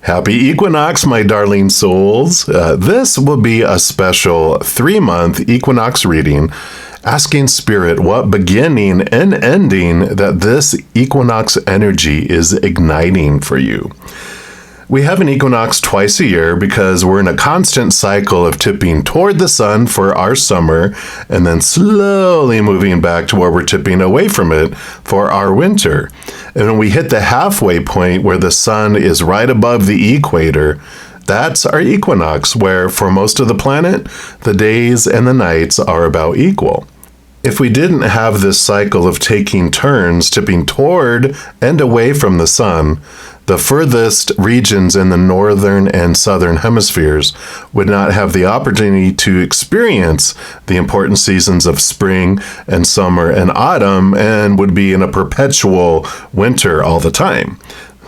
Happy Equinox, my darling souls. This will be a special 3-month Equinox reading, asking Spirit what beginning and ending that this Equinox energy is igniting for you. We have an equinox twice a year because we're in a constant cycle of tipping toward the sun for our summer and then slowly moving back to where we're tipping away from it for our winter. And when we hit the halfway point where the sun is right above the equator, that's our equinox, where for most of the planet, the days and the nights are about equal. If we didn't have this cycle of taking turns tipping toward and away from the sun, the furthest regions in the northern and southern hemispheres would not have the opportunity to experience the important seasons of spring and summer and autumn and would be in a perpetual winter all the time.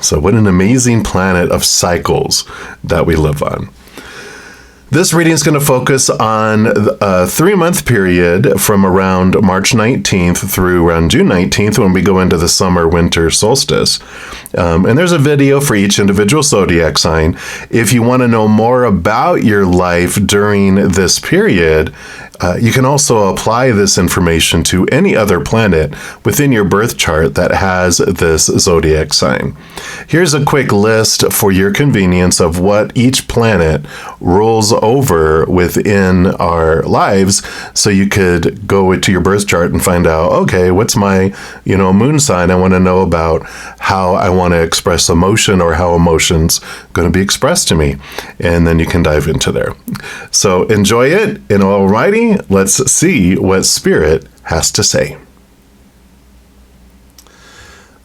So what an amazing planet of cycles that we live on. This reading is going to focus on a 3-month period from around March 19th through around June 19th when we go into the summer-winter solstice. And there's a video for each individual zodiac sign. If you want to know more about your life during this period, you can also apply this information to any other planet within your birth chart that has this zodiac sign. Here's a quick list for your convenience of what each planet rules over within our lives, so you could go to your birth chart and find out, okay, what's my, moon sign? I want to know about how I want to express emotion or how emotion's going to be expressed to me. And then you can dive into there. So enjoy it, and alrighty, let's see what Spirit has to say.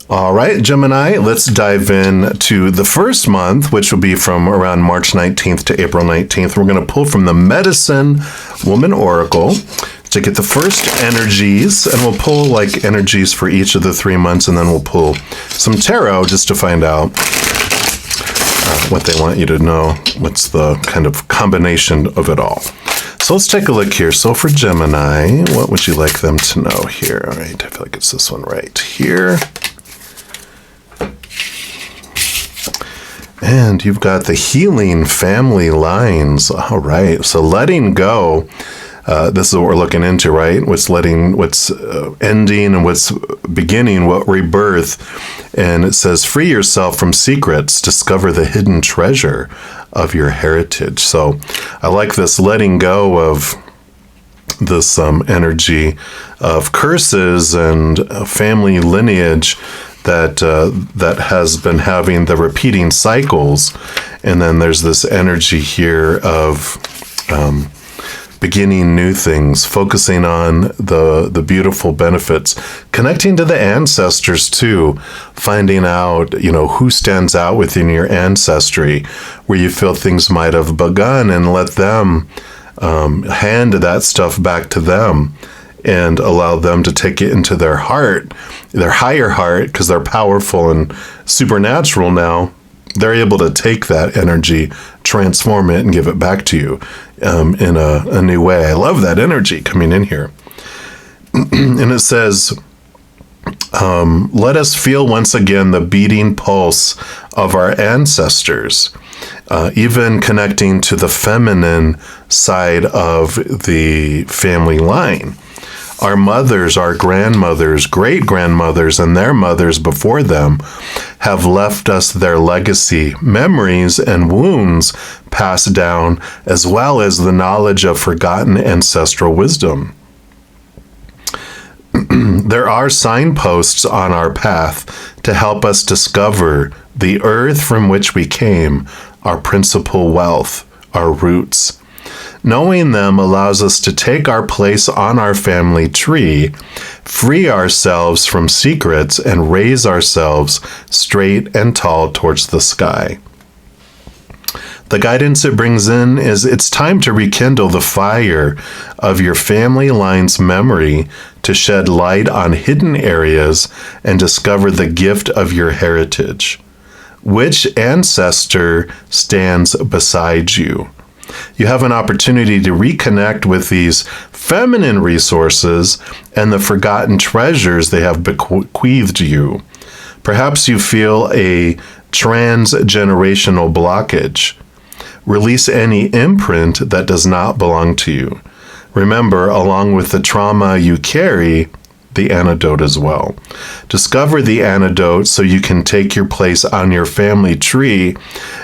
All right, Gemini, let's dive in to the first month, which will be from around March 19th to April 19th. We're going to pull from the Medicine Woman Oracle to get the first energies, and we'll pull like energies for each of the 3 months, and then we'll pull some tarot just to find out what they want you to know, what's the kind of combination of it all. So let's take a look here. So for Gemini, what would you like them to know here? All right, I feel like it's this one right here. And you've got the healing family lines. All right, so letting go. This is what we're looking into, right? What's ending and what's beginning, what rebirth. And it says, free yourself from secrets, discover the hidden treasure of your heritage. So I like this letting go of this energy of curses and family lineage that has been having the repeating cycles. And then there's this energy here of beginning new things, focusing on the beautiful benefits, connecting to the ancestors too, finding out, who stands out within your ancestry, where you feel things might have begun, and let them hand that stuff back to them and allow them to take it into their heart, their higher heart, because they're powerful and supernatural now. They're able to take that energy, transform it, and give it back to you in a new way. I love that energy coming in here. And it says, let us feel once again the beating pulse of our ancestors, even connecting to the feminine side of the family line. Our mothers, our grandmothers, great-grandmothers, and their mothers before them have left us their legacy, memories, and wounds passed down, as well as the knowledge of forgotten ancestral wisdom. There are signposts on our path to help us discover the earth from which we came, our principal wealth, our roots. Knowing them allows us to take our place on our family tree, free ourselves from secrets, and raise ourselves straight and tall towards the sky. The guidance it brings in is it's time to rekindle the fire of your family line's memory, to shed light on hidden areas and discover the gift of your heritage. Which ancestor stands beside you? You have an opportunity to reconnect with these feminine resources and the forgotten treasures they have bequeathed you. Perhaps you feel a transgenerational blockage. Release any imprint that does not belong to you. Remember, along with the trauma you carry, the antidote as well. Discover the antidote so you can take your place on your family tree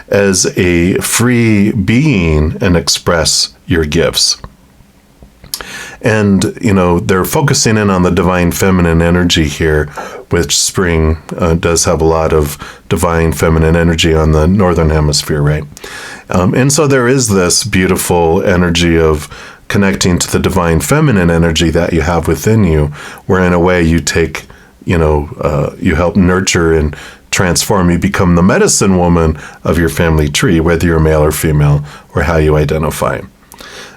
as a free being and express your gifts. And, they're focusing in on the divine feminine energy here, which spring does have a lot of divine feminine energy on the northern hemisphere, right? And so there is this beautiful energy of connecting to the divine feminine energy that you have within you, where in a way you take, you help nurture and transform. You become the medicine woman of your family tree, whether you're male or female, or how you identify.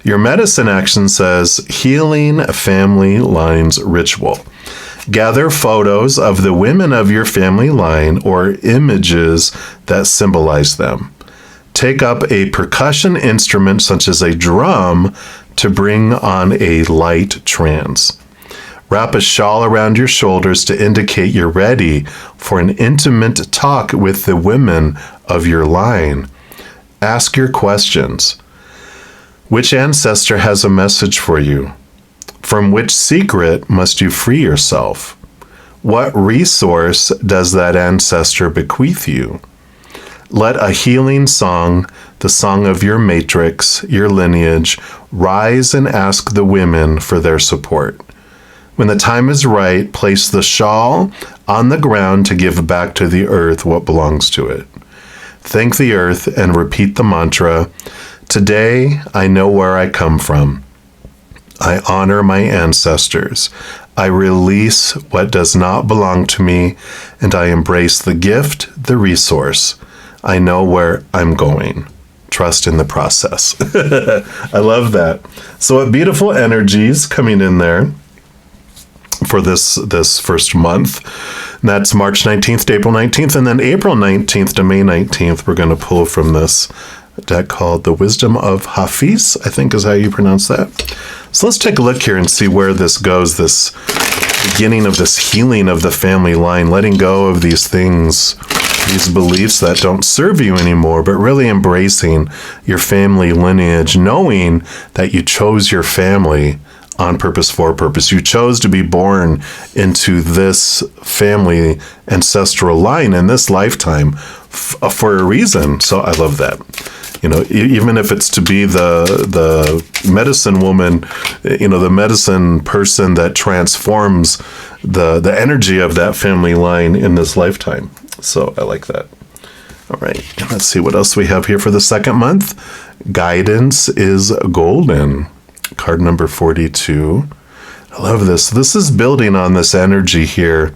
Your medicine action says healing family lines ritual. Gather photos of the women of your family line or images that symbolize them. Take up a percussion instrument such as a drum to bring on a light trance. Wrap a shawl around your shoulders to indicate you're ready for an intimate talk with the women of your line. Ask your questions. Which ancestor has a message for you? From which secret must you free yourself? What resource does that ancestor bequeath you? Let a healing song, the song of your matrix, your lineage, rise and ask the women for their support. When the time is right, place the shawl on the ground to give back to the earth what belongs to it. Thank the earth and repeat the mantra, "Today I know where I come from. I honor my ancestors. I release what does not belong to me, and I embrace the gift, the resource. I know where I'm going. Trust in the process." I love that. So what beautiful energies coming in there for this first month. And that's March 19th to April 19th, and then April 19th to May 19th, we're going to pull from this deck called The Wisdom of Hafiz, I think is how you pronounce that. So let's take a look here and see where this goes, this beginning of this healing of the family line, letting go of these things, these beliefs that don't serve you anymore, but really embracing your family lineage, knowing that you chose your family on purpose, for purpose. You chose to be born into this family ancestral line in this lifetime for a reason. So I love that. Even if it's to be the medicine woman, the medicine person that transforms the energy of that family line in this lifetime. So I like that. All right, let's see what else we have here for the second month. Guidance is golden. Card number 42. I love this. This is building on this energy here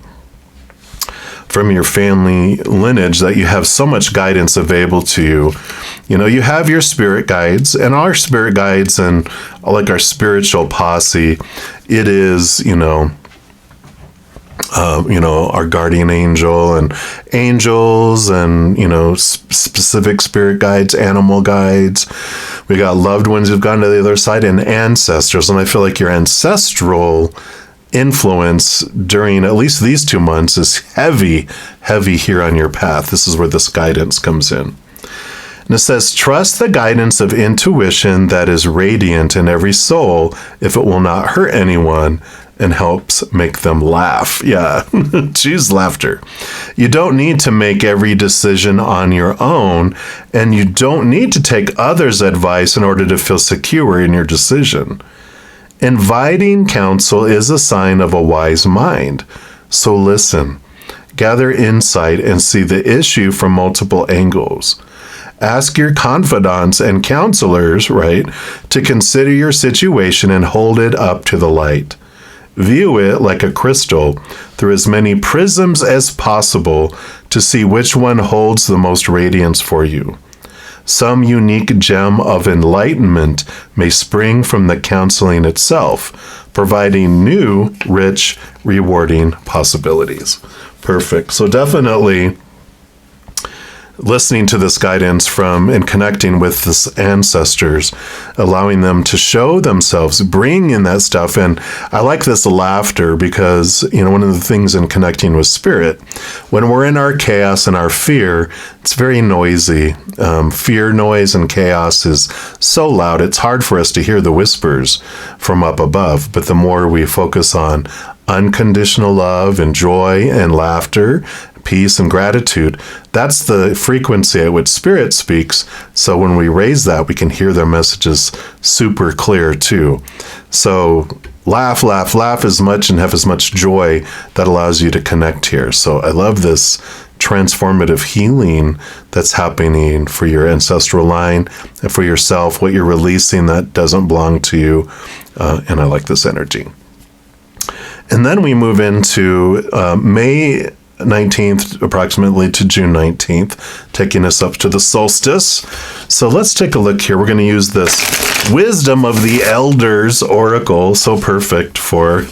from your family lineage that you have so much guidance available to you. You have your spirit guides, and our spirit guides and like our spiritual posse, it is, our guardian angel and angels and, specific spirit guides, animal guides. We got loved ones who've gone to the other side and ancestors. And I feel like your ancestral influence during at least these 2 months is heavy here on your path. This is where this guidance comes in. And it says, trust the guidance of intuition that is radiant in every soul if it will not hurt anyone and helps make them laugh. Yeah, choose laughter. You don't need to make every decision on your own, and you don't need to take others' advice in order to feel secure in your decision. Inviting counsel is a sign of a wise mind. So listen, gather insight, and see the issue from multiple angles. Ask your confidants and counselors, right, to consider your situation and hold it up to the light. View it like a crystal through as many prisms as possible to see which one holds the most radiance for you. Some unique gem of enlightenment may spring from the counseling itself, providing new, rich, rewarding possibilities. Perfect. So definitely listening to this guidance from and connecting with the ancestors, allowing them to show themselves, bring in that stuff. And I like this laughter because, one of the things in connecting with spirit, when we're in our chaos and our fear, it's very noisy. Fear, noise, and chaos is so loud, it's hard for us to hear the whispers from up above. But the more we focus on unconditional love and joy and laughter, peace and gratitude, that's the frequency at which spirit speaks. So when we raise that, we can hear their messages super clear too. So laugh, laugh, laugh as much and have as much joy that allows you to connect here. So I love this transformative healing that's happening for your ancestral line and for yourself, what you're releasing that doesn't belong to you. And I like this energy. And then we move into May 19th approximately to June 19th, taking us up to the solstice. So let's take a look here. We're going to use this Wisdom of the Elders Oracle, so perfect for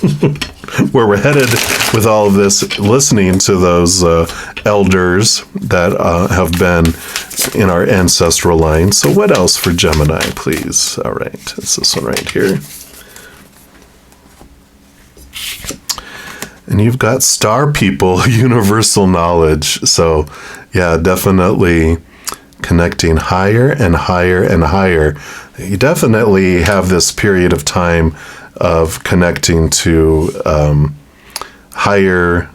where we're headed with all of this, listening to those elders that have been in our ancestral line. So what else for Gemini, please? All right, it's this one right here. And you've got star people, universal knowledge. So yeah, definitely connecting higher and higher and higher. You definitely have this period of time of connecting to higher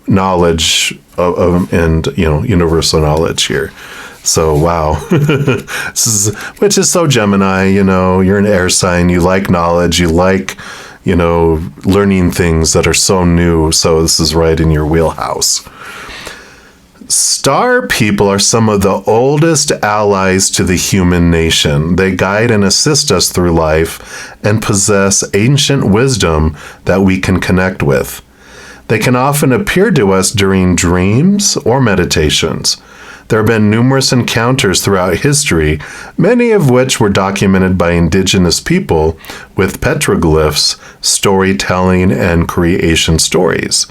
knowledge and universal knowledge here. So wow, which is so Gemini. You're an air sign. You like knowledge. You like learning things that are so new. So this is right in your wheelhouse. Star people are some of the oldest allies to the human nation. They guide and assist us through life and possess ancient wisdom that we can connect with. They can often appear to us during dreams or meditations. There have been numerous encounters throughout history, many of which were documented by indigenous people with petroglyphs, storytelling, and creation stories.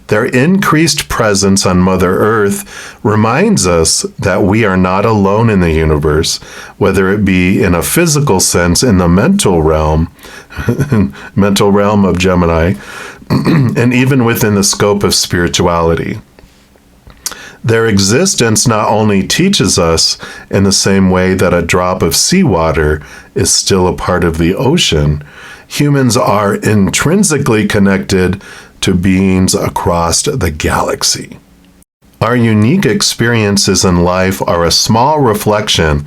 Their increased presence on Mother Earth reminds us that we are not alone in the universe, whether it be in a physical sense in the mental realm of Gemini, and even within the scope of spirituality. Their existence not only teaches us in the same way that a drop of seawater is still a part of the ocean, humans are intrinsically connected to beings across the galaxy. Our unique experiences in life are a small reflection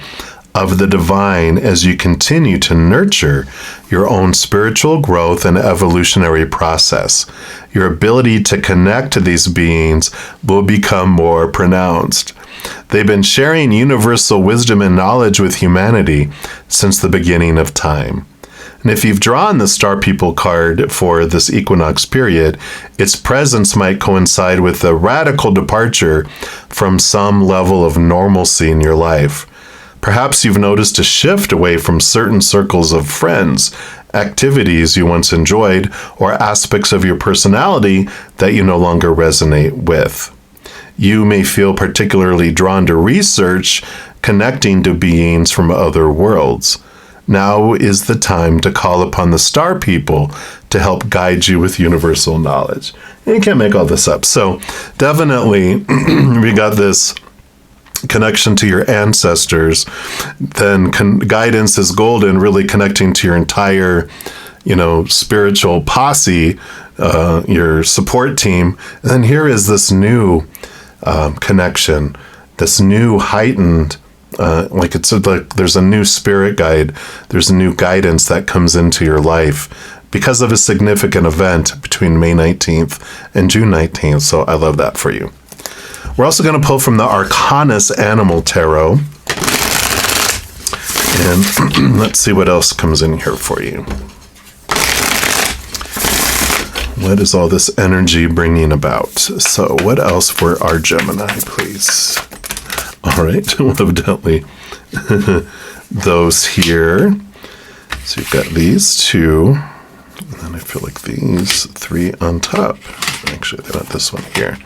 of the divine as you continue to nurture your own spiritual growth and evolutionary process. Your ability to connect to these beings will become more pronounced. They've been sharing universal wisdom and knowledge with humanity since the beginning of time. And if you've drawn the Star People card for this equinox period, its presence might coincide with a radical departure from some level of normalcy in your life. Perhaps you've noticed a shift away from certain circles of friends, activities you once enjoyed, or aspects of your personality that you no longer resonate with. You may feel particularly drawn to research connecting to beings from other worlds. Now is the time to call upon the star people to help guide you with universal knowledge. And you can't make all this up. So definitely we got this connection to your ancestors. Then guidance is golden, really connecting to your entire, spiritual posse, your support team. And then here is this new connection, this new heightened there's a new spirit guide, there's a new guidance that comes into your life because of a significant event between May 19th and June 19th. So I love that for you. We're also going to pull from the Arcanus Animal Tarot. And let's see what else comes in here for you. What is all this energy bringing about? So what else for our Gemini, please? All right, well, evidently those here. So you've got these two, and then I feel like these three on top. Actually, they're not this one here.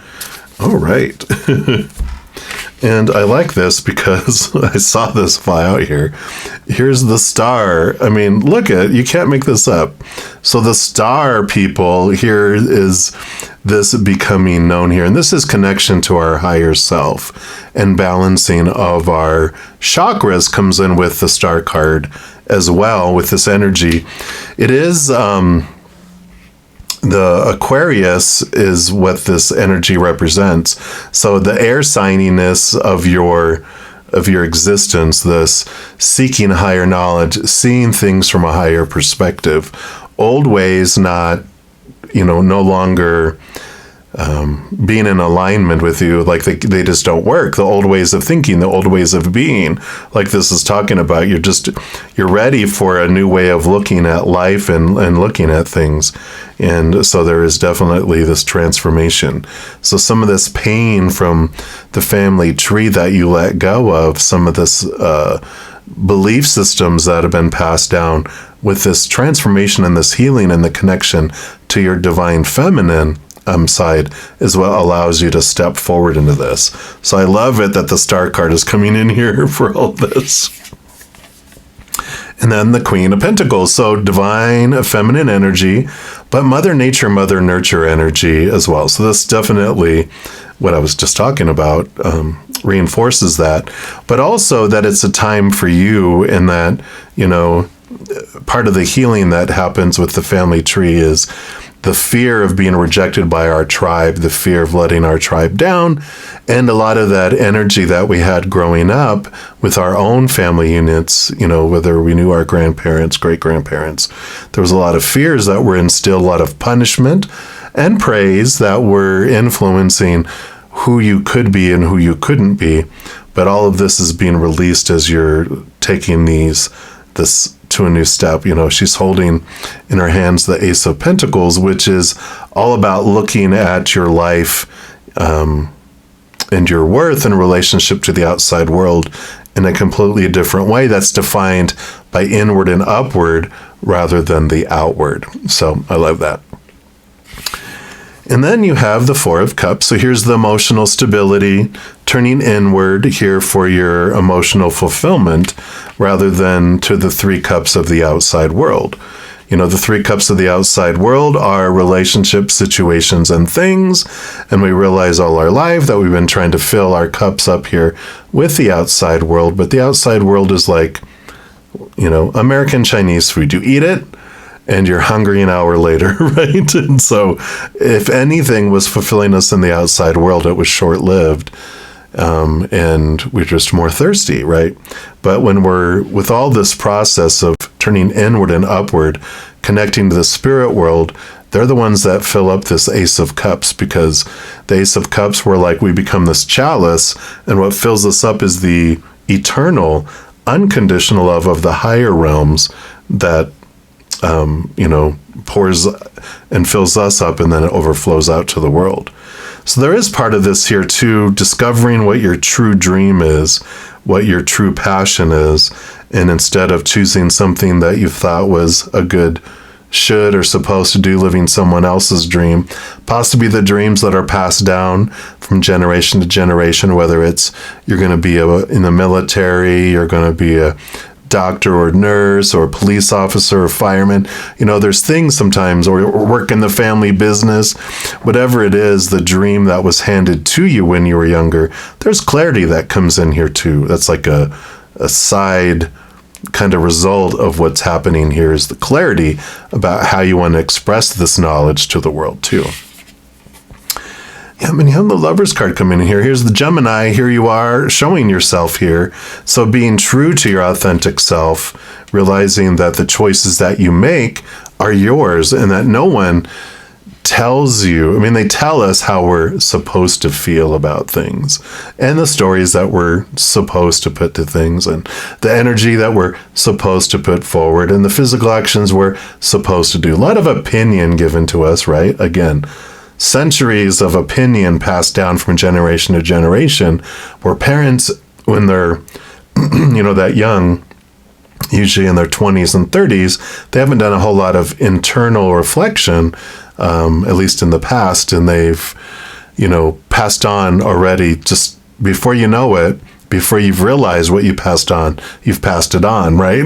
All right. And I like this because I saw this fly out here. Here's the star. I mean, look at, you can't make this up. So the star people here is this becoming known here. And this is connection to our higher self, and balancing of our chakras comes in with the star card as well, with this energy. It is, the Aquarius is what this energy represents. So the air signiness of your existence, this seeking higher knowledge, seeing things from a higher perspective, old ways not, no longer being in alignment with you, like they just don't work. The old ways of thinking, the old ways of being, like this is talking about, you're ready for a new way of looking at life and looking at things. And so there is definitely this transformation. So some of this pain from the family tree that you let go of, some of this belief systems that have been passed down, with this transformation and this healing and the connection to your divine feminine side is what allows you to step forward into this. So I love it that the star card is coming in here for all this. And then the Queen of Pentacles. So divine feminine energy, but Mother Nature, Mother Nurture energy as well. So this definitely, what I was just talking about, reinforces that. But also that it's a time for you, in that, part of the healing that happens with the family tree is the fear of being rejected by our tribe, the fear of letting our tribe down, and a lot of that energy that we had growing up with our own family units, whether we knew our grandparents, great-grandparents, there was a lot of fears that were instilled, a lot of punishment and praise that were influencing who you could be and who you couldn't be. But all of this is being released as you're taking this to a new step. She's holding in her hands the Ace of Pentacles, which is all about looking at your life and your worth in relationship to the outside world in a completely different way that's defined by inward and upward rather than the outward. So I love that. And then you have the Four of Cups. So here's the emotional stability, turning inward here for your emotional fulfillment rather than to the Three Cups of the outside world. The Three Cups of the outside world are relationships, situations, and things. And we realize all our life that we've been trying to fill our cups up here with the outside world. But the outside world is like, American Chinese food. You eat it, and you're hungry an hour later, right? And so if anything was fulfilling us in the outside world, it was short-lived. And we're just more thirsty, right? But when we're with all this process of turning inward and upward, connecting to the spirit world, they're the ones that fill up this Ace of Cups, because the Ace of Cups, were like we become this chalice, and what fills us up is the eternal, unconditional love of the higher realms that pours and fills us up, and then it overflows out to the world. So there is part of this here too, discovering what your true dream is, what your true passion is, and instead of choosing something that you thought was a good should or supposed to do, living someone else's dream, possibly the dreams that are passed down from generation to generation, whether it's you're going to be in the military, you're going to be a doctor or nurse or police officer or fireman. There's things sometimes, or work in the family business, whatever it is, the dream that was handed to you when you were younger, there's clarity that comes in here too. That's like a side kind of result of what's happening here, is the clarity about how you want to express this knowledge to the world too. Yeah, you have the Lover's card coming in here. Here's the Gemini. Here you are showing yourself here. So being true to your authentic self, realizing that the choices that you make are yours, and that no one tells you. They tell us how we're supposed to feel about things, and the stories that we're supposed to put to things, and the energy that we're supposed to put forward, and the physical actions we're supposed to do. A lot of opinion given to us, right? Again, centuries of opinion passed down from generation to generation, where parents, when they're that young, usually in their 20s and 30s, they haven't done a whole lot of internal reflection, at least in the past, and they've passed on already just before you know it, before you've realized what you passed on, you've passed it on, right?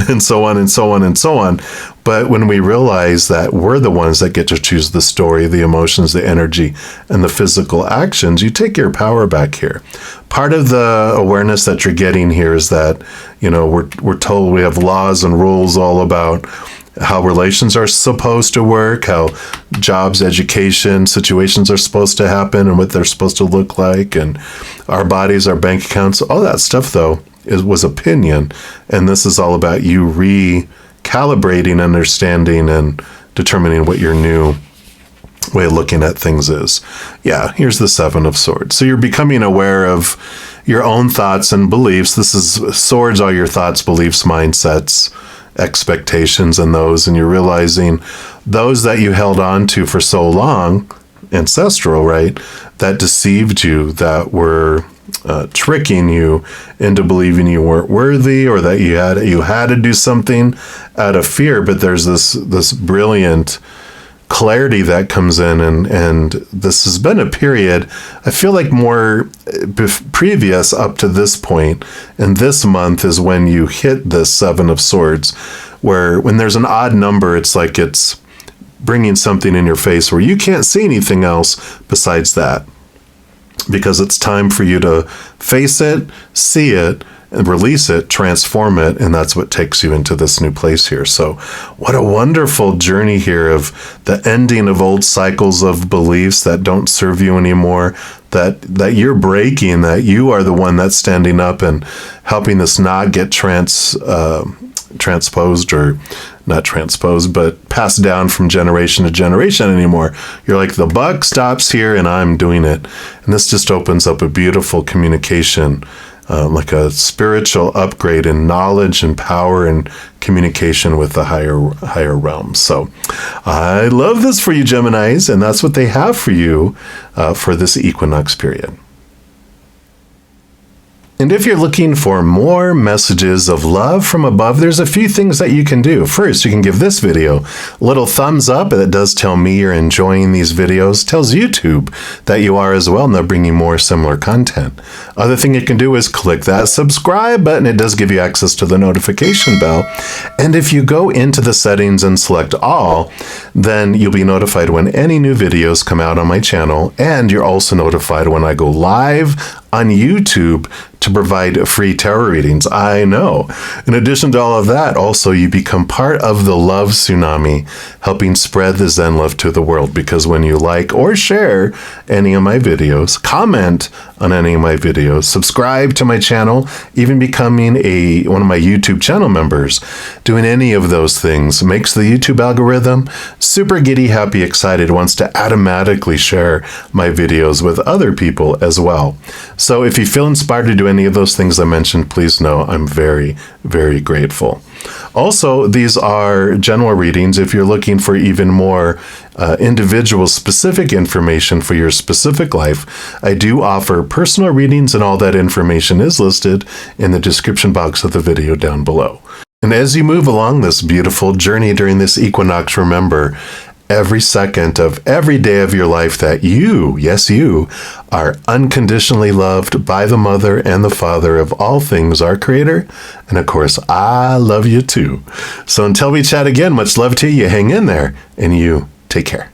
And so on and so on and so on. But when we realize that we're the ones that get to choose the story, the emotions, the energy, and the physical actions, you take your power back here. Part of the awareness that you're getting here is that, we're told we have laws and rules all about how relations are supposed to work, how jobs, education, situations are supposed to happen and what they're supposed to look like, and our bodies, our bank accounts, all that stuff, though, was opinion. And this is all about you recalibrating, understanding, and determining what your new way of looking at things is. Yeah, here's the Seven of Swords. So you're becoming aware of your own thoughts and beliefs. This is swords are your thoughts, beliefs, mindsets, expectations, and you're realizing those that you held on to for so long, ancestral, right, that deceived you, that were tricking you into believing you weren't worthy, or that you had to do something out of fear. But there's this brilliant clarity that comes in, and this has been a period, I feel like, more previous up to this point, and this month is when you hit this Seven of Swords, where when there's an odd number, it's like it's bringing something in your face where you can't see anything else besides that, because it's time for you to face it, see it, and release it, transform it, and that's what takes you into this new place here. So what a wonderful journey here of the ending of old cycles of beliefs that don't serve you anymore, that you're breaking, that you are the one that's standing up and helping this not get transposed, or not transposed, but passed down from generation to generation anymore. You're like, the buck stops here and I'm doing it. And this just opens up a beautiful communication, like a spiritual upgrade in knowledge and power and communication with the higher realms. So I love this for you, Geminis, and that's what they have for you for this equinox period. And if you're looking for more messages of love from above, there's a few things that you can do. First, you can give this video a little thumbs up. That does tell me you're enjoying these videos. Tells YouTube that you are as well, and they'll bring you more similar content. Other thing you can do is click that subscribe button. It does give you access to the notification bell. And if you go into the settings and select all, then you'll be notified when any new videos come out on my channel. And you're also notified when I go live on YouTube to provide free tarot readings. I know. In addition to all of that, also you become part of the love tsunami, helping spread the Zen love to the world. Because when you like or share any of my videos, comment on any of my videos, subscribe to my channel, even becoming one of my YouTube channel members, doing any of those things makes the YouTube algorithm super giddy, happy, excited, wants to automatically share my videos with other people as well. So if you feel inspired to do any of those things I mentioned, please know I'm very, very grateful. Also, these are general readings. If you're looking for even more individual specific information for your specific life, I do offer personal readings, and all that information is listed in the description box of the video down below. And as you move along this beautiful journey during this equinox, remember, every second of every day of your life that you, yes, you, are unconditionally loved by the Mother and the Father of all things, our Creator. And of course, I love you too. So until we chat again, much love to you. You hang in there, and you take care.